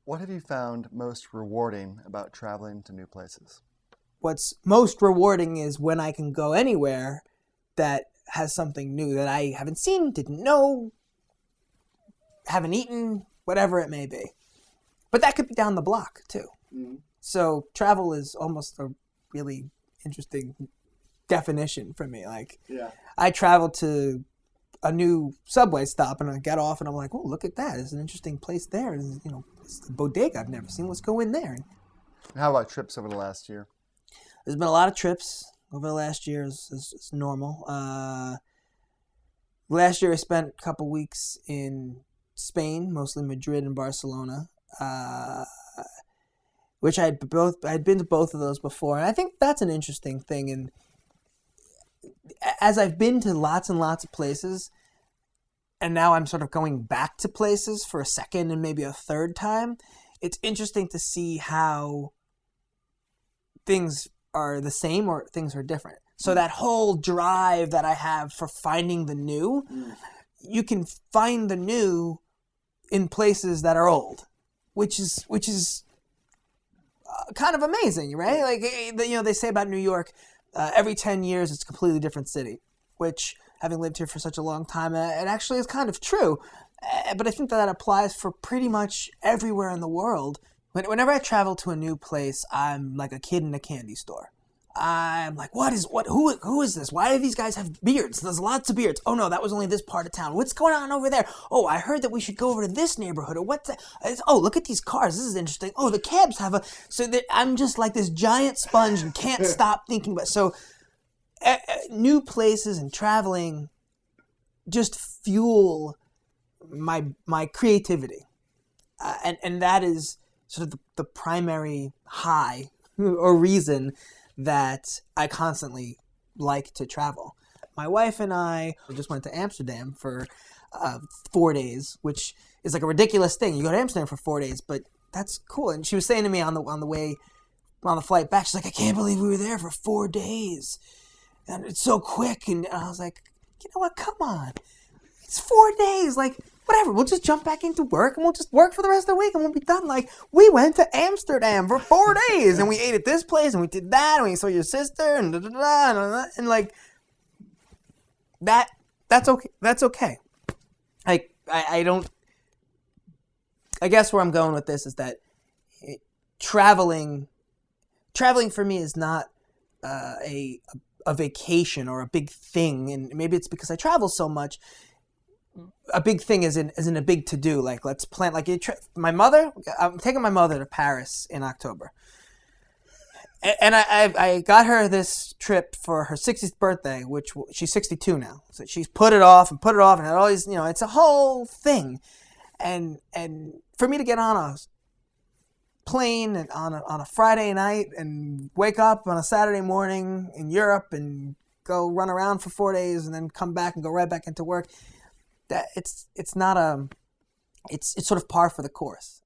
What have you found most rewarding about traveling to new places? What's most rewarding is when I can go anywhere that has something new that I haven't seen, didn't know, haven't eaten, whatever it may be. But that could be down the block too. Mm-hmm. So travel is almost a really interesting definition for me. Like, I travel to a new subway stop and I get off and I'm like, oh, look at that. There's an interesting place there. It's a bodega I've never seen. Let's go in there. How about trips over the last year? There's been a lot of trips over the last year. Is normal. Last year I spent a couple weeks in Spain, mostly Madrid and Barcelona, which I'd been to both of those before. And I think that's an interesting thing. And as I've been to lots and lots of places, and now I'm sort of going back to places for a second and maybe a third time, it's interesting to see how things are the same or things are different. So that whole drive that I have for finding the new, you can find the new in places that are old, which is kind of amazing, right? Like, they say about New York, every 10 years it's a completely different city, which, having lived here for such a long time, it actually is kind of true. But I think that applies for pretty much everywhere in the world. Whenever I travel to a new place, I'm like a kid in a candy store. I'm like, who is this? Why do these guys have beards? There's lots of beards. Oh no, that was only this part of town. What's going on over there? Oh, I heard that we should go over to this neighborhood. Or what's that? Oh, look at these cars. This is interesting. Oh, the cabs have so that I'm just like this giant sponge and can't stop thinking about. So new places and traveling just fuel my creativity. And that is sort of the primary high or reason that I constantly like to travel. My wife and I just went to Amsterdam for 4 days, which is like a ridiculous thing. You go to Amsterdam for 4 days, but that's cool. And she was saying to me on the flight back, she's like, I can't believe we were there for 4 days. And it's so quick. And I was like, you know what? Come on. It's 4 days. Like, whatever. We'll just jump back into work and we'll just work for the rest of the week and we'll be done. Like, we went to Amsterdam for 4 days and we ate at this place and we did that and we saw your sister and and like that's okay. That's okay. Like, I guess where I'm going with this is that traveling for me is not a vacation or a big thing, and maybe it's because I travel so much. A big thing isn't a big to do. Like, let's plan. Like, I'm taking my mother to Paris in October, and I got her this trip for her 60th birthday, which she's 62 now. So she's put it off and had all these. It's a whole thing, and for me to get on a plane and on a Friday night and wake up on a Saturday morning in Europe and go run around for 4 days and then come back and go right back into work. That it's sort of par for the course.